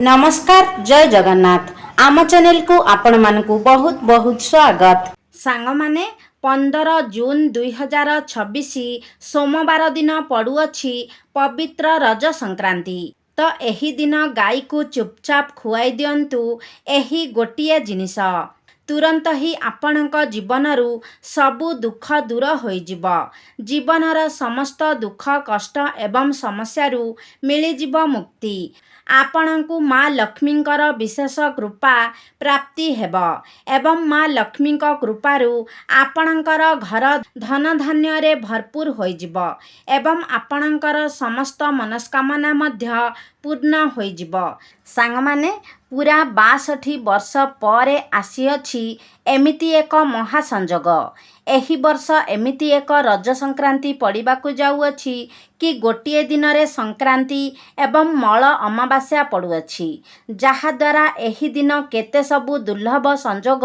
नमस्कार जय जगन्नाथ आम चैनल को आपण मानकु बहुत बहुत स्वागत। सांग माने 15 जून 2026 सोमवार दिन पड़ुअछि पवित्र रज संक्रांति। तो एही दिन गाई को चुपचाप खुआई दियंतु एही गोटिए जिनिस तुरंत ही आपणक जीवनरू सबु दुख दूर होइजिब। जीवनर समस्त दुख कष्ट एवं समस्यारू मिलिजिब मुक्ति। आपणकु माँ लक्ष्मींकर विशेष कृपा प्राप्ति हेब एवं माँ लक्ष्मींक कृपारू आपणकर घर धन धान्य रे भरपूर होइजिब एवं आपणकर समस्त मनस्कामना मध्य पूर्ण होइजिब। सांग माने पूरा 62 वर्ष परे आसीअछि एमिति एक महासंजोग। एही वर्ष एमिति एक रज संक्रांति पड़िबाकु जाउअछि कि गोटिए दिन रे संक्रांति एवं मल अमावास्या पड़ुअछि, जहा द्वारा एही दिन केते सबु दुर्लभ संजोग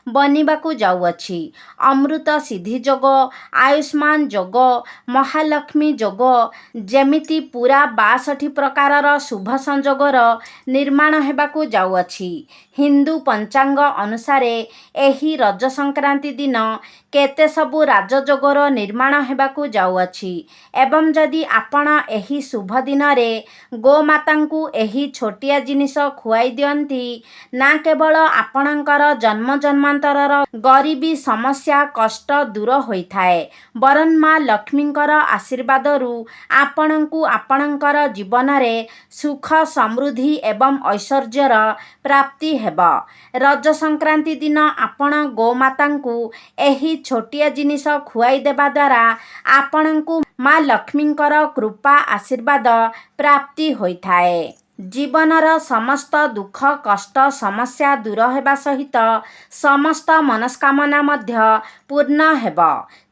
बनिबाकु जाउअछि। अमृत सिद्धि जोग, आयुष्मान जोग, महालक्ष्मी जोग, जेमिति पूरा 62 प्रकारर शुभ संजोगर निर्माण हेबाकु जाउअछि। हिंदू पंचांग अनुसारे एही रज संक्रांति दिन केते सबु राजयोगर निर्माण हेबाकु जाउअछि एवं जदि आपण एही शुभ दिन रे गोमातांकु एही छोटिया जिनिस खुआई दियंती ना केवल आपणकर जन्म जन्मांतरर गरीबी समस्या कष्ट दूर होइथाए वरन माँ लक्ष्मींकर आशीर्वादरू आपणकु आपणकर जीवन रे सुख समृद्धि एवं ऐश्वर्यर प्राप्ति हेब। रज संक्रांति दिन आपण गोमातांकु एही छोटिया जिनिस खुआई देबा द्वारा आपणकु माँ लक्ष्मींकर कृपा आशीर्वाद प्राप्ति होइथाए। जीवनर समस्त दुख कष्ट समस्या दूर हेबा सहित समस्त मनस्कामना मध्य पूर्ण हेब।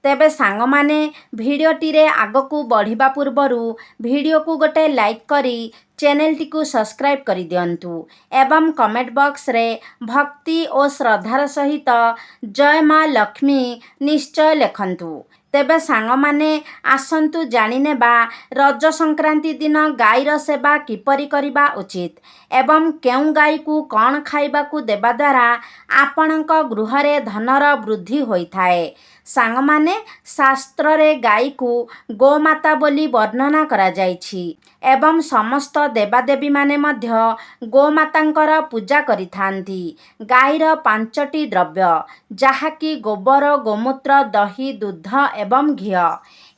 तेबे सांग माने भिडियोटी रे आगकू बढ़िबा पूर्वरु भिडियो को गोटे लाइक करी चैनल टी को सब्सक्राइब करी दियंतु एवं कमेंट बॉक्स रे भक्ति और श्रद्धार सहित जय माँ लक्ष्मी निश्चय लेखंतु। तेबे सांग माने आसंतु जानिने बा रज संक्रांति दिन गाईर सेवा किपरि करिबा उचित एवं केउ गाई को कौन खाइबा को देबा द्वारा आपणक गृह रे धनर वृद्धि होइथाए। सांग माने शास्त्र रे गाई को गोमाता बोली वर्णना करा जाइछि एवं समस्त देवादेवी माने मध्य गोमातांकर पूजा करिथांती। गाईर 5टी द्रव्य जहाँकि गोबर गोमूत्र दही दूध एवं घी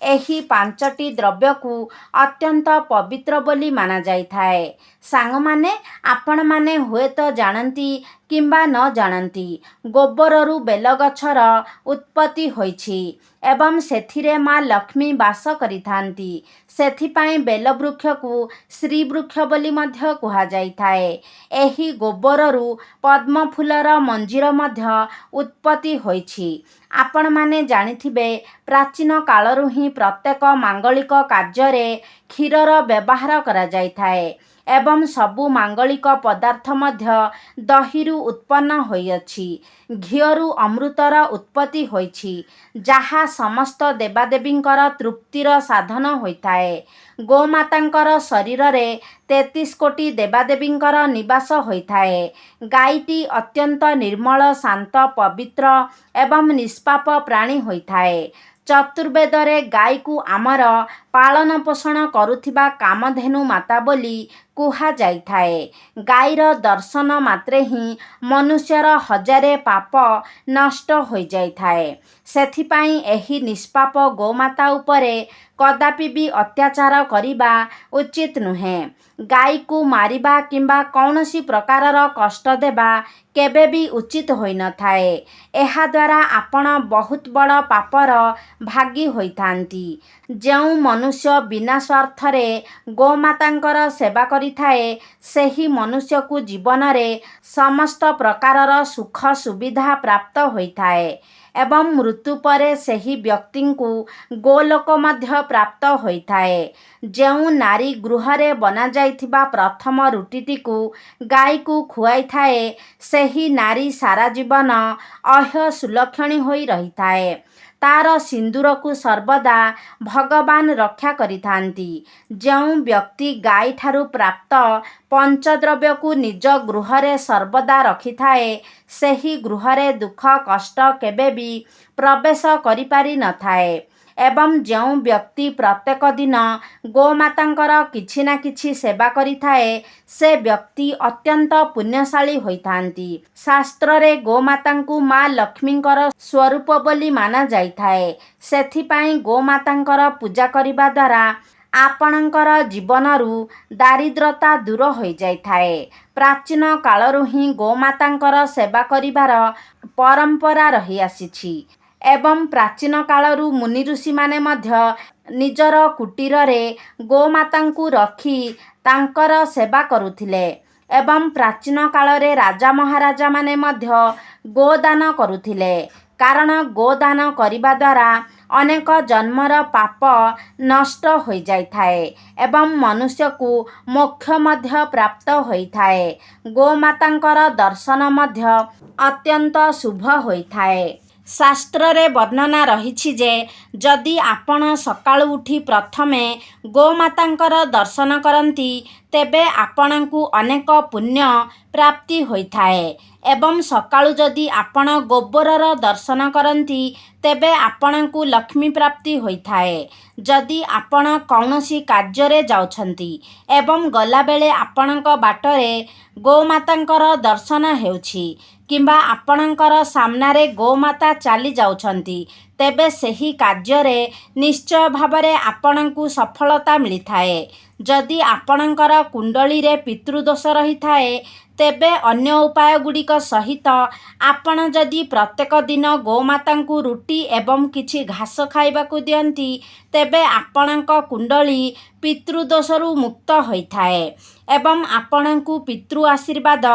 एही 5टी द्रव्य को अत्यंत पवित्र बोली माना जाइथाए। सांग माने आपण माने हुए तो जानती किंबा न जानती गोबररू बेलगछर उत्पत्ति होइछि एवं सेथिरे माँ लक्ष्मी वास करिथांती। सेथिपाई बेलवृक्ष को श्री वृक्ष बोली मध्य कुहा जाइथाए। एही गोबररू पद्म फूलर मंजीर मध्य उत्पत्ति होइछि। आपण माने जानिथिबे प्राचीन कालरू ही प्रत्येक मांगलिक कार्य क्षीरर व्यवहार करा जाइथाए एवं सबु मांगलिक पदार्थ मध्य दहीरू उत्पन्न होइअछि। घीयरू अमृतर उत्पत्ति होइछि जहा समस्त देवादेवींकर तृप्तिर साधन होइथाए। गोमातांकर शरीर रे 33 कोटी देवादेवींकर निवास होइथाए। गाईटी अत्यंत निर्मल शांत पवित्र एवं निष्पाप प्राणी होइथाए। चतुर्वेदरे गाई को आमर पालन पोषण करुथिबा कामधेनु माता बोली कुहा जाइथाए। गाईर दर्शन मात्रे ही मनुष्यर हजारे पाप नष्ट हो जाइथाए। सेथिपाई एही निष्पाप गोमाता उपरे कदापि भी अत्याचार करिबा उचित नुहे। गाई को मारिबा किंबा कौनसी प्रकारर कष्ट देबा केबे भी उचित होई न थाए। एहा द्वारा आपण बहुत बड़ पापर भागी होइथांती। जेउ मनुष्य बिना स्वार्थरे गोमातांकर सेवा करिथाए सेही मनुष्य को जीवन रे समस्त प्रकारर सुख सुविधा प्राप्त होइथाए एवं मृत्यु परे सेही व्यक्ति को गोलोक मध्य प्राप्त होइथाए। जेउ नारी गृह रे बना जाइथिबा प्रथम रुटीटी को गाई को खुआई थाए सेही नारी सारा जीवन अह्य सुलक्षणी होई रहिथाए। ତାର ସିନ୍ଦୁରକୁ ସର୍ବଦା ଭଗବାନ ରକ୍ଷା କରିଥାନ୍ତି। ଯେଉଁ ବ୍ୟକ୍ତି ଗାଈଠାରୁ ପ୍ରାପ୍ତ ପଞ୍ଚଦ୍ରବ୍ୟକୁ ନିଜ ଗୃହରେ ସର୍ବଦା ରଖିଥାଏ, ସେହି ଗୃହରେ ଦୁଃଖ କଷ୍ଟ କେବେ ବି ପ୍ରବେଶ କରିପାରିନଥାଏ। ଏବଂ ଯେଉଁ ବ୍ୟକ୍ତି ପ୍ରତ୍ୟେକ ଦିନ ଗୋମାତାଙ୍କର କିଛି ନା କିଛି ସେବା କରିଥାଏ, ସେ ବ୍ୟକ୍ତି ଅତ୍ୟନ୍ତ ପୁଣ୍ୟଶାଳୀ ହୋଇଥାନ୍ତି। ଶାସ୍ତ୍ରରେ ଗୋମାତାଙ୍କୁ ମା ଲକ୍ଷ୍ମୀଙ୍କର ସ୍ୱରୂପ ବୋଲି ମାନାଯାଇଥାଏ। ସେଥିପାଇଁ ଗୋମାତାଙ୍କର ପୂଜା କରିବା ଦ୍ୱାରା ଆପଣଙ୍କର ଜୀବନରୁ ଦାରିଦ୍ର୍ୟତା ଦୂର ହୋଇଯାଇଥାଏ। ପ୍ରାଚୀନ କାଳରୁ ହିଁ ଗୋମାତାଙ୍କର ସେବା କରିବାର ପରମ୍ପରା ରହିଆସିଛି ଏବଂ ପ୍ରାଚୀନ କାଳରୁ ମୁନି ଋଷିମାନେ ମଧ୍ୟ ନିଜର କୁଟୀରରେ ଗୋମାତାଙ୍କୁ ରଖି ତାଙ୍କର ସେବା କରୁଥିଲେ ଏବଂ ପ୍ରାଚୀନ କାଳରେ ରାଜା ମହାରାଜାମାନେ ମଧ୍ୟ ଗୋଦାନ କରୁଥିଲେ। କାରଣ ଗୋଦାନ କରିବା ଦ୍ୱାରା ଅନେକ ଜନ୍ମର ପାପ ନଷ୍ଟ ହୋଇଯାଇଥାଏ ଏବଂ ମନୁଷ୍ୟକୁ ମୋକ୍ଷ ମଧ୍ୟ ପ୍ରାପ୍ତ ହୋଇଥାଏ। ଗୋମାତାଙ୍କର ଦର୍ଶନ ମଧ୍ୟ ଅତ୍ୟନ୍ତ ଶୁଭ ହୋଇଥାଏ। ଶାସ୍ତ୍ରରେ ବର୍ଣ୍ଣନା ରହିଛି ଯେ ଯଦି ଆପଣ ସକାଳୁ ଉଠି ପ୍ରଥମେ ଗୋମାତାଙ୍କର ଦର୍ଶନ କରନ୍ତି, ତେବେ ଆପଣଙ୍କୁ ଅନେକ ପୁଣ୍ୟ ପ୍ରାପ୍ତି ହୋଇଥାଏ ଏବଂ ସକାଳୁ ଯଦି ଆପଣ ଗୋବରର ଦର୍ଶନ କରନ୍ତି, ତେବେ ଆପଣଙ୍କୁ ଲକ୍ଷ୍ମୀ ପ୍ରାପ୍ତି ହୋଇଥାଏ। ଯଦି ଆପଣ କୌଣସି କାର୍ଯ୍ୟରେ ଯାଉଛନ୍ତି ଏବଂ ଗଲାବେଳେ ଆପଣଙ୍କ ବାଟରେ ଗୋମାତାଙ୍କର ଦର୍ଶନ ହେଉଛି କିମ୍ବା ଆପଣଙ୍କର ସାମ୍ନାରେ ଗୋମାତା ଚାଲି ଯାଉଛନ୍ତି, ତେବେ ସେହି କାର୍ଯ୍ୟରେ ନିଶ୍ଚୟ ଭାବରେ ଆପଣଙ୍କୁ ସଫଳତା ମିଳିଥାଏ। ଯଦି ଆପଣଙ୍କର କୁଣ୍ଡଳୀରେ ପିତୃଦୋଷ ରହିଥାଏ, ତେବେ ଅନ୍ୟ ଉପାୟଗୁଡ଼ିକ ସହିତ ଆପଣ ଯଦି ପ୍ରତ୍ୟେକ ଦିନ ଗୋମାତାଙ୍କୁ ରୁଟି ଏବଂ କିଛି ଘାସ ଖାଇବାକୁ ଦିଅନ୍ତି, ତେବେ ଆପଣଙ୍କ କୁଣ୍ଡଳୀ ପିତୃଦୋଷରୁ ମୁକ୍ତ ହୋଇଥାଏ ଏବଂ ଆପଣଙ୍କୁ ପିତୃ ଆଶୀର୍ବାଦ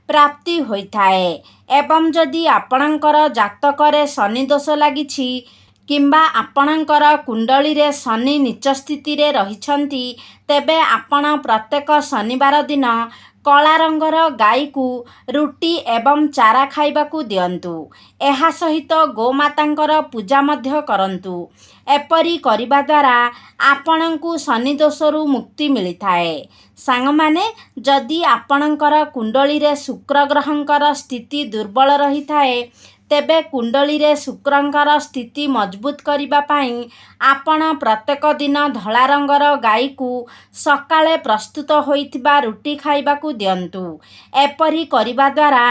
ପ୍ରାପ୍ତି ହୋଇଥାଏ। ଏବଂ ଯଦି ଆପଣଙ୍କର ଜାତକରେ ଶନି ଦୋଷ ଲାଗିଛି କିମ୍ବା ଆପଣଙ୍କର କୁଣ୍ଡଳୀରେ ଶନି ନୀଚ ସ୍ଥିତିରେ ରହିଛନ୍ତି, ତେବେ ଆପଣ ପ୍ରତ୍ୟେକ ଶନିବାର ଦିନ କଳା ରଙ୍ଗର ଗାଈକୁ ରୁଟି ଏବଂ ଚାରା ଖାଇବାକୁ ଦିଅନ୍ତୁ। ଏହା ସହିତ ଗୋମାତାଙ୍କର ପୂଜା ମଧ୍ୟ କରନ୍ତୁ। ଏପରି କରିବା ଦ୍ୱାରା ଆପଣଙ୍କୁ ଶନି ଦୋଷରୁ ମୁକ୍ତି ମିଳିଥାଏ। ସାଙ୍ଗମାନେ, ଯଦି ଆପଣଙ୍କର କୁଣ୍ଡଳୀରେ ଶୁକ୍ର ଗ୍ରହଙ୍କର ସ୍ଥିତି ଦୁର୍ବଳ ରହିଥାଏ, ତେବେ କୁଣ୍ଡଳୀରେ ଶୁକ୍ରଙ୍କର ସ୍ଥିତି ମଜବୁତ କରିବା ପାଇଁ ଆପଣ ପ୍ରତ୍ୟେକ ଦିନ ଧଳା ରଙ୍ଗର ଗାଈକୁ ସକାଳେ ପ୍ରସ୍ତୁତ ହୋଇଥିବା ରୁଟି ଖାଇବାକୁ ଦିଅନ୍ତୁ। ଏପରି କରିବା ଦ୍ୱାରା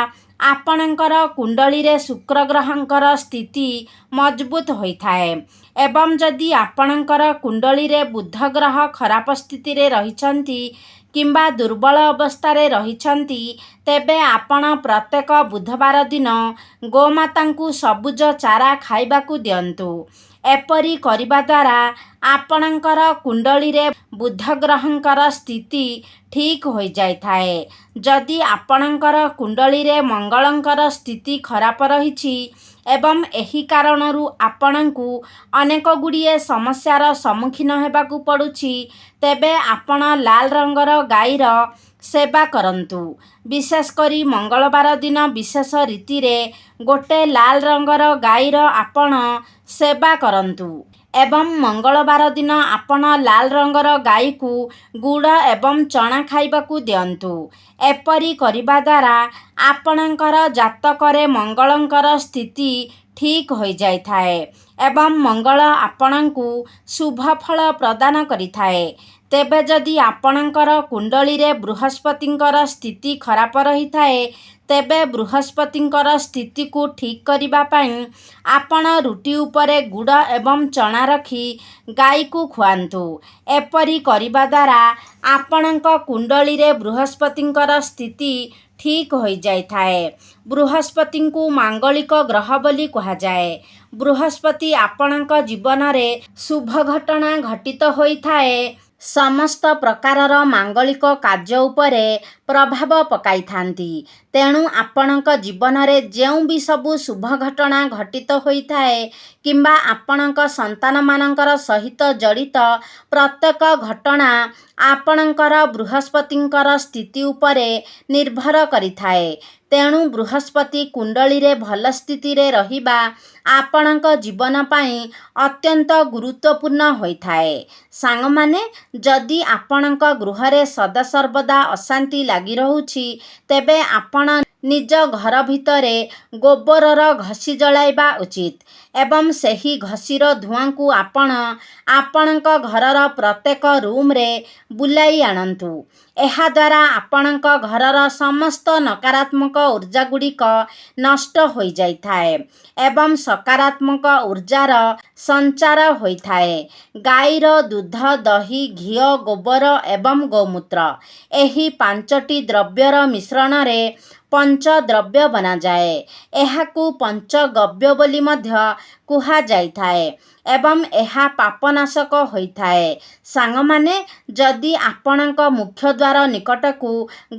ଆପଣଙ୍କର କୁଣ୍ଡଳୀରେ ଶୁକ୍ର ଗ୍ରହଙ୍କର ସ୍ଥିତି ମଜବୁତ ହୋଇଥାଏ। ଏବଂ ଯଦି ଆପଣଙ୍କର କୁଣ୍ଡଳୀରେ ବୁଧ ଗ୍ରହ ଖରାପ ସ୍ଥିତିରେ ରହିଛନ୍ତି କିମ୍ବା ଦୁର୍ବଳ ଅବସ୍ଥାରେ ରହିଛନ୍ତି, ତେବେ ଆପଣ ପ୍ରତ୍ୟେକ ବୁଧବାର ଦିନ ଗୋମାତାଙ୍କୁ ସବୁଜ ଚାରା ଖାଇବାକୁ ଦିଅନ୍ତୁ। ଏପରି କରିବା ଦ୍ୱାରା ଆପଣଙ୍କର କୁଣ୍ଡଳୀରେ ବୁଧ ଗ୍ରହଙ୍କର ସ୍ଥିତି ଠିକ୍ ହୋଇଯାଇଥାଏ। ଯଦି ଆପଣଙ୍କର କୁଣ୍ଡଳୀରେ ମଙ୍ଗଳଙ୍କର ସ୍ଥିତି ଖରାପ ରହିଛି ଏବଂ ଏହି କାରଣରୁ ଆପଣଙ୍କୁ ଅନେକ ଗୁଡ଼ିଏ ସମସ୍ୟାର ସମ୍ମୁଖୀନ ହେବାକୁ ପଡ଼ୁଛି, ତେବେ ଆପଣ ଲାଲ ରଙ୍ଗର ଗାଈର ସେବା କରନ୍ତୁ। ବିଶେଷ କରି ମଙ୍ଗଳବାର ଦିନ ବିଶେଷ ରୀତିରେ ଗୋଟେ ଲାଲ ରଙ୍ଗର ଗାଈର ଆପଣ ସେବା କରନ୍ତୁ ଏବଂ ମଙ୍ଗଳବାର ଦିନ ଆପଣ ଲାଲ ରଙ୍ଗର ଗାଈକୁ ଗୁଡ଼ ଏବଂ ଚଣା ଖାଇବାକୁ ଦିଅନ୍ତୁ। ଏପରି କରିବା ଦ୍ୱାରା ଆପଣଙ୍କର ଜାତକରେ ମଙ୍ଗଳଙ୍କର ସ୍ଥିତି ଠିକ୍ ହୋଇଯାଇଥାଏ ଏବଂ ମଙ୍ଗଳ ଆପଣଙ୍କୁ ଶୁଭ ଫଳ ପ୍ରଦାନ କରିଥାଏ। ତେବେ ଯଦି ଆପଣଙ୍କର କୁଣ୍ଡଳୀରେ ବୃହସ୍ପତିଙ୍କର ସ୍ଥିତି ଖରାପ ରହିଥାଏ, ତେବେ ବୃହସ୍ପତିଙ୍କର ସ୍ଥିତିକୁ ଠିକ୍ କରିବା ପାଇଁ ଆପଣ ରୁଟି ଉପରେ ଗୁଡ଼ ଏବଂ ଚଣା ରଖି ଗାଈକୁ ଖୁଆନ୍ତୁ। ଏପରି କରିବା ଦ୍ୱାରା ଆପଣଙ୍କ କୁଣ୍ଡଳୀରେ ବୃହସ୍ପତିଙ୍କର ସ୍ଥିତି ଠିକ୍ ହୋଇଯାଇଥାଏ। ବୃହସ୍ପତିଙ୍କୁ ମାଙ୍ଗଳିକ ଗ୍ରହ ବୋଲି କୁହାଯାଏ। ବୃହସ୍ପତି ଆପଣଙ୍କ ଜୀବନରେ ଶୁଭ ଘଟଣା ଘଟିତ ହୋଇଥାଏ, ସମସ୍ତ ପ୍ରକାରର ମାଙ୍ଗଳିକ କାର୍ଯ୍ୟ ଉପରେ ପ୍ରଭାବ ପକାଇଥାନ୍ତି। ତେଣୁ ଆପଣଙ୍କ ଜୀବନରେ ଯେଉଁ ବି ସବୁ ଶୁଭ ଘଟଣା ଘଟିତ ହୋଇଥାଏ କିମ୍ବା ଆପଣଙ୍କ ସନ୍ତାନମାନଙ୍କର ସହିତ ଜଡ଼ିତ ପ୍ରତ୍ୟେକ ଘଟଣା ଆପଣଙ୍କର ବୃହସ୍ପତିଙ୍କର ସ୍ଥିତି ଉପରେ ନିର୍ଭର କରିଥାଏ। ତେଣୁ ବୃହସ୍ପତି କୁଣ୍ଡଳୀରେ ଭଲ ସ୍ଥିତିରେ ରହିବା ଆପଣଙ୍କ ଜୀବନ ପାଇଁ ଅତ୍ୟନ୍ତ ଗୁରୁତ୍ୱପୂର୍ଣ୍ଣ ହୋଇଥାଏ। ସାଙ୍ଗମାନେ, ଯଦି ଆପଣଙ୍କ ଗୃହରେ ସଦାସର୍ବଦା ଅଶାନ୍ତି ଲାଗି ରହୁଛି, ତେବେ ଆପଣ ନିଜ ଘର ଭିତରେ ଗୋବରର ଘଷି ଜଳାଇବା ଉଚିତ ଏବଂ ସେହି ଘଷିର ଧୂଆଁକୁ ଆପଣ ଆପଣଙ୍କ ଘରର ପ୍ରତ୍ୟେକ ରୁମ୍ରେ ବୁଲାଇ ଆଣନ୍ତୁ। ଏହାଦ୍ୱାରା ଆପଣଙ୍କ ଘରର ସମସ୍ତ ନକାରାତ୍ମକ ଉର୍ଜାଗୁଡ଼ିକ ନଷ୍ଟ ହୋଇଯାଇଥାଏ ଏବଂ ସକାରାତ୍ମକ ଉର୍ଜାର ସଞ୍ଚାର ହୋଇଥାଏ। ଗାଈର ଦୁଧ, ଦହି, ଘିଅ, ଗୋବର ଏବଂ ଗୋମୂତ୍ର ଏହି 5ଟି ଦ୍ରବ୍ୟର ମିଶ୍ରଣରେ ପଞ୍ଚଦ୍ରବ୍ୟ ବନାଯାଏ। ଏହାକୁ ପଞ୍ଚଗବ୍ୟ ବୋଲି ମଧ୍ୟ କୁହାଯାଇଥାଏ ଏବଂ ଏହା ପାପନାଶକ ହୋଇଥାଏ। ସାଙ୍ଗମାନେ, ଯଦି ଆପଣଙ୍କ ମୁଖ୍ୟ ଦ୍ୱାର ନିକଟକୁ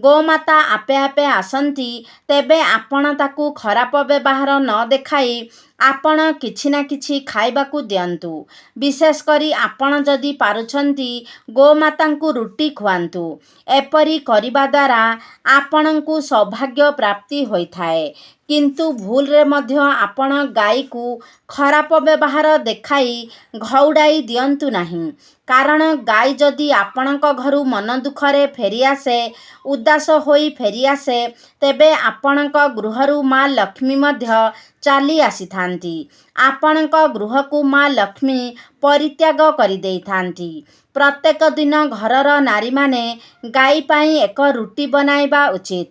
ଗୋମାତା ଆପେ ଆପେ ଆସନ୍ତି, ତେବେ ଆପଣ ତାକୁ ଖରାପ ବ୍ୟବହାର ନ ଦେଖାଇ ଆପଣ କିଛି ନା କିଛି ଖାଇବାକୁ ଦିଅନ୍ତୁ। ବିଶେଷ କରି ଆପଣ ଯଦି ପାରୁଛନ୍ତି, ଗୋମାତାଙ୍କୁ ରୁଟି ଖୁଆନ୍ତୁ। ଏପରି କରିବା ଦ୍ୱାରା ଆପଣଙ୍କୁ ସୌଭାଗ୍ୟ ପ୍ରାପ୍ତି ହୋଇଥାଏ। କିନ୍ତୁ ଭୁଲରେ ମଧ୍ୟ ଆପଣ ଗାଈକୁ ଖରାପ ବ୍ୟବହାର ଦେଖାଇ ଘଉଡ଼ାଇ ଦିଅନ୍ତୁ ନାହିଁ। କାରଣ ଗାଈ ଯଦି ଆପଣଙ୍କ ଘରୁ ମନ ଦୁଃଖରେ ଫେରିଆସେ, ଉଦାସ ହୋଇ ଫେରିଆସେ, ତେବେ ଆପଣଙ୍କ ଗୃହରୁ ମା ଲକ୍ଷ୍ମୀ ମଧ୍ୟ ଚାଲି ଆସିଥାନ୍ତି। ଆପଣଙ୍କ ଗୃହକୁ ମା ଲକ୍ଷ୍ମୀ ପରିତ୍ୟାଗ କରିଦେଇଥାନ୍ତି। ପ୍ରତ୍ୟେକ ଦିନ ଘରର ନାରୀମାନେ ଗାଈ ପାଇଁ ଏକ ରୁଟି ବନାଇବା ଉଚିତ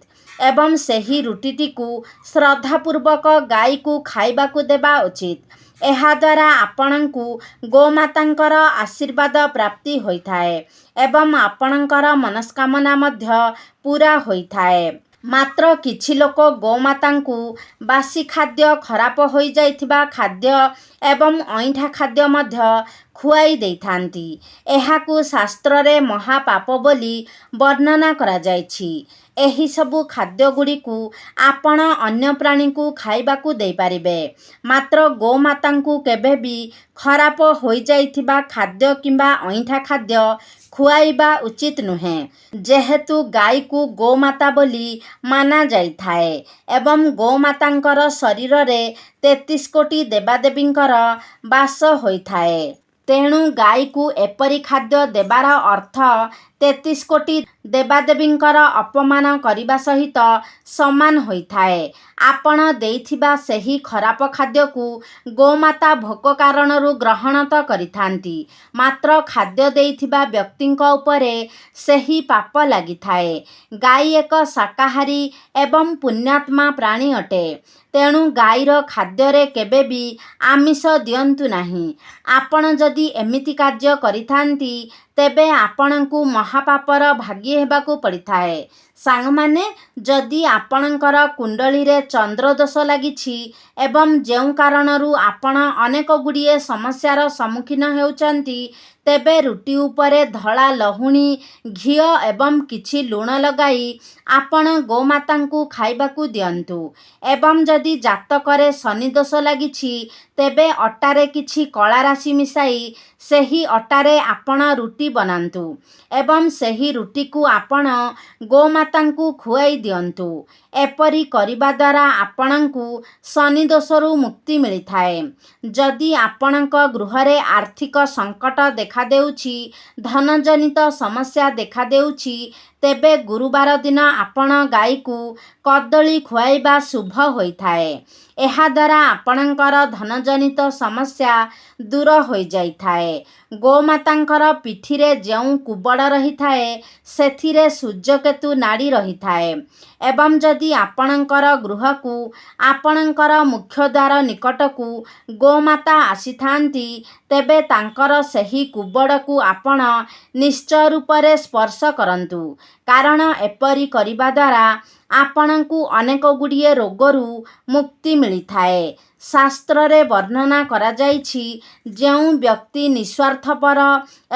ଏବଂ ସେହି ରୁଟିଟିକୁ ଶ୍ରଦ୍ଧାପୂର୍ବକ ଗାଈକୁ ଖାଇବାକୁ ଦେବା ଉଚିତ। ଏହାଦ୍ୱାରା ଆପଣଙ୍କୁ ଗୋମାତାଙ୍କର ଆଶୀର୍ବାଦ ପ୍ରାପ୍ତି ହୋଇଥାଏ ଏବଂ ଆପଣଙ୍କର ମନସ୍କାମନା ମଧ୍ୟ ପୂରା ହୋଇଥାଏ। ମାତ୍ର କିଛି ଲୋକ ଗୋମାତାଙ୍କୁ ବାସି ଖାଦ୍ୟ, ଖରାପ ହୋଇଯାଇଥିବା ଖାଦ୍ୟ ଏବଂ ଅଇଁଠା ଖାଦ୍ୟ ମଧ୍ୟ ଖୁଆଇ ଦେଇଥାନ୍ତି। ଏହାକୁ ଶାସ୍ତ୍ରରେ ମହାପାପ ବୋଲି ବର୍ଣ୍ଣନା କରାଯାଇଛି। ଏହିସବୁ ଖାଦ୍ୟଗୁଡ଼ିକୁ ଆପଣ ଅନ୍ୟ ପ୍ରାଣୀଙ୍କୁ ଖାଇବାକୁ ଦେଇପାରିବେ, ମାତ୍ର ଗୋମାତାଙ୍କୁ କେବେ ବି ଖରାପ ହୋଇଯାଇଥିବା ଖାଦ୍ୟ କିମ୍ବା ଅଇଁଠା ଖାଦ୍ୟ ଖୁଆଇବା ଉଚିତ ନୁହେଁ। ଯେହେତୁ ଗାଈକୁ ଗୋମାତା ବୋଲି ମାନାଯାଇଥାଏ ଏବଂ ଗୋମାତାଙ୍କର ଶରୀରରେ 33 କୋଟି ଦେବାଦେବୀଙ୍କର ବାସ ହୋଇଥାଏ, ତେଣୁ ଗାଈକୁ ଏପରି ଖାଦ୍ୟ ଦେବାର ଅର୍ଥ 33 କୋଟି ଦେବାଦେବୀଙ୍କର ଅପମାନ କରିବା ସହିତ ସମାନ ହୋଇଥାଏ। ଆପଣ ଦେଇଥିବା ସେହି ଖରାପ ଖାଦ୍ୟକୁ ଗୋମାତା ଭୋକ କାରଣରୁ ଗ୍ରହଣ ତ କରିଥାନ୍ତି, ମାତ୍ର ଖାଦ୍ୟ ଦେଇଥିବା ବ୍ୟକ୍ତିଙ୍କ ଉପରେ ସେହି ପାପ ଲାଗିଥାଏ। ଗାଈ ଏକ ଶାକାହାରୀ ଏବଂ ପୁଣ୍ୟାତ୍ମା ପ୍ରାଣୀ ଅଟେ। ତେଣୁ ଗାଈର ଖାଦ୍ୟରେ କେବେ ବି ଆମିଷ ଦିଅନ୍ତୁ ନାହିଁ। ଆପଣ ଯଦି ଏମିତି କାର୍ଯ୍ୟ କରିଥାନ୍ତି, ତେବେ ଆପଣଙ୍କୁ ମହାପାପର ଭାଗୀ ହେବାକୁ ପଡ଼ିଥାଏ। ସାଙ୍ଗମାନେ, ଯଦି ଆପଣଙ୍କର କୁଣ୍ଡଳୀରେ ଚନ୍ଦ୍ରଦୋଷ ଲାଗିଛି ଏବଂ ଯେଉଁ କାରଣରୁ ଆପଣ ଅନେକ ଗୁଡ଼ିଏ ସମସ୍ୟାର ସମ୍ମୁଖୀନ ହେଉଛନ୍ତି, ତେବେ ରୁଟି ଉପରେ ଧଳା ଲହୁଣୀ, ଘିଅ ଏବଂ କିଛି ଲୁଣ ଲଗାଇ ଆପଣ ଗୋମାତାଙ୍କୁ ଖାଇବାକୁ ଦିଅନ୍ତୁ। ଏବଂ ଯଦି ଜାତକରେ ଶନି ଦୋଷ ଲାଗିଛି, ତେବେ ଅଟାରେ କିଛି କଳା ରାଶି ମିଶାଇ ସେହି ଅଟାରେ ଆପଣ ରୁଟି ବନାନ୍ତୁ ଏବଂ ସେହି ରୁଟିକୁ ଆପଣ ଗୋମାତାଙ୍କୁ ଖୁଆଇ ଦିଅନ୍ତୁ। ଏପରି କରିବା ଦ୍ୱାରା ଆପଣଙ୍କୁ ଶନି ଦୋଷରୁ ମୁକ୍ତି ମିଳିଥାଏ। ଯଦି ଆପଣଙ୍କ ଗୃହରେ ଆର୍ଥିକ ସଙ୍କଟ ଦେଖାଦେଉଛି, ଧନଜନିତ ସମସ୍ୟା ଦେଖାଦେଉଛି, ତେବେ ଗୁରୁବାର ଦିନ ଆପଣ ଗାଈକୁ କଦଳୀ ଖୁଆଇବା ଶୁଭ ହୋଇଥାଏ। ଏହାଦ୍ୱାରା ଆପଣଙ୍କର ଧନଜନିତ ସମସ୍ୟା ଦୂର ହୋଇଯାଇଥାଏ। ଗୋମାତାଙ୍କର ପିଠିରେ ଯେଉଁ କୁବଡ଼ ରହିଥାଏ, ସେଥିରେ ସୂର୍ଯ୍ୟକେତୁ ନାଡ଼ି ରହିଥାଏ ଏବଂ ଯଦି ଆପଣଙ୍କର ଗୃହକୁ ଆପଣଙ୍କର ମୁଖ୍ୟ ଦ୍ୱାର ନିକଟକୁ ଗୋମାତା ଆସିଥାନ୍ତି, ତେବେ ତାଙ୍କର ସେହି କୁବଡ଼କୁ ଆପଣ ନିଶ୍ଚୟ ରୂପରେ ସ୍ପର୍ଶ କରନ୍ତୁ। କାରଣ ଏପରି କରିବା ଦ୍ୱାରା ଆପଣଙ୍କୁ ଅନେକ ଗୁଡ଼ିଏ ରୋଗରୁ ମୁକ୍ତି ମିଳିଥାଏ। ଶାସ୍ତ୍ରରେ ବର୍ଣ୍ଣନା କରାଯାଇଛି, ଯେଉଁ ବ୍ୟକ୍ତି ନିଃସ୍ୱାର୍ଥପର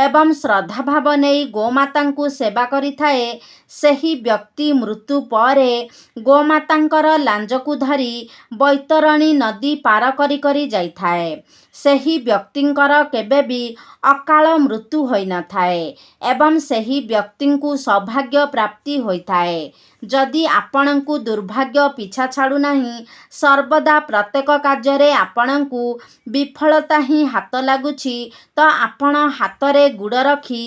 ଏବଂ ଶ୍ରଦ୍ଧାଭାବ ନେଇ ଗୋମାତାଙ୍କୁ ସେବା କରିଥାଏ, ସେହି ବ୍ୟକ୍ତି ମୃତ୍ୟୁ ପରେ ଗୋମାତାଙ୍କର ଲାଞ୍ଜକୁ ଧରି ବୈତରଣୀ ନଦୀ ପାର କରି କରି ଯାଇଥାଏ। ସେହି ବ୍ୟକ୍ତିଙ୍କର କେବେ ବି ଅକାଳ ମୃତ୍ୟୁ ହୋଇନଥାଏ ଏବଂ ସେହି ବ୍ୟକ୍ତିଙ୍କୁ ସୌଭାଗ୍ୟ ପ୍ରାପ୍ତି ହୋଇଥାଏ। ଯଦି ଆପଣଙ୍କୁ ଦୁର୍ଭାଗ୍ୟ ପିଛା ଛାଡ଼ୁନାହିଁ, ସର୍ବଦା ପ୍ରତ୍ୟେକ କାର୍ଯ୍ୟରେ ଆପଣଙ୍କୁ ବିଫଳତା ହିଁ ହାତ ଲାଗୁଛି, ତ ଆପଣ ହାତରେ ଗୁଡ଼ ରଖି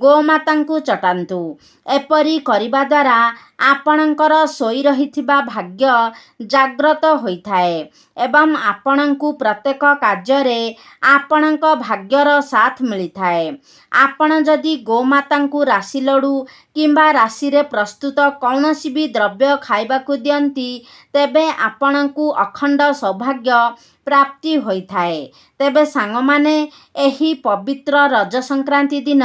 ଗୋମାତାଙ୍କୁ ଚଟାନ୍ତୁ। ଏପରି କରିବା ଦ୍ୱାରା ଆପଣଙ୍କର ଶୋଇ ରହିଥିବା ଭାଗ୍ୟ ଜାଗ୍ରତ ହୋଇଥାଏ ଏବଂ ଆପଣଙ୍କୁ ପ୍ରତ୍ୟେକ କାର୍ଯ୍ୟରେ ଆପଣଙ୍କ ଭାଗ୍ୟର ସାଥ ମିଳିଥାଏ। ଆପଣ ଯଦି ଗୋମାତାଙ୍କୁ ରାଶି ଲଡ଼ୁ କିମ୍ବା ରାଶିରେ ପ୍ରସ୍ତୁତ କୌଣସି ବି ଦ୍ରବ୍ୟ ଖାଇବାକୁ ଦିଅନ୍ତି, ତେବେ ଆପଣଙ୍କୁ ଅଖଣ୍ଡ ସୌଭାଗ୍ୟ ପ୍ରାପ୍ତି ହୋଇଥାଏ। ତେବେ ସାଙ୍ଗମାନେ, ଏହି ପବିତ୍ର ରଜ ସଂକ୍ରାନ୍ତି ଦିନ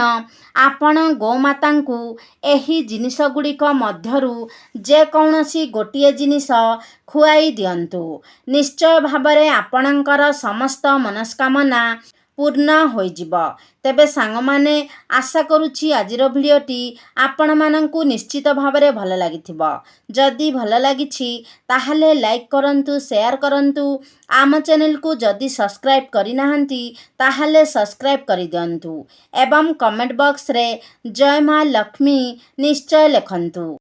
ଆପଣ ଗୋମାତାଙ୍କୁ ଏହି ଜିନିଷ ଗୁଡ଼ିକ ମଧ୍ୟରୁ ଯେକୌଣସି ଗୋଟିଏ ଜିନିଷ ଖୁଆଇ ଦିଅନ୍ତୁ। ନିଶ୍ଚୟ ଭାବରେ ଆପଣଙ୍କର ସମସ୍ତ ମନସ୍କାମନା ପୂର୍ଣ୍ଣ ହୋଇଯିବ। ତେବେ ସାଙ୍ଗମାନେ, ଆଶା କରୁଛି ଆଜିର ଭିଡ଼ିଓଟି ଆପଣମାନଙ୍କୁ ନିଶ୍ଚିତ ଭାବରେ ଭଲ ଲାଗିଥିବ। ଯଦି ଭଲ ଲାଗିଛି ତାହେଲେ ଲାଇକ୍ କରନ୍ତୁ, ସେୟାର କରନ୍ତୁ। ଆମ ଚ୍ୟାନେଲକୁ ଯଦି ସବସ୍କ୍ରାଇବ୍ କରିନାହାନ୍ତି ତାହେଲେ ସବସ୍କ୍ରାଇବ୍ କରିଦିଅନ୍ତୁ ଏବଂ କମେଣ୍ଟ ବକ୍ସରେ ଜୟ ମା ଲକ୍ଷ୍ମୀ ନିଶ୍ଚୟ ଲେଖନ୍ତୁ।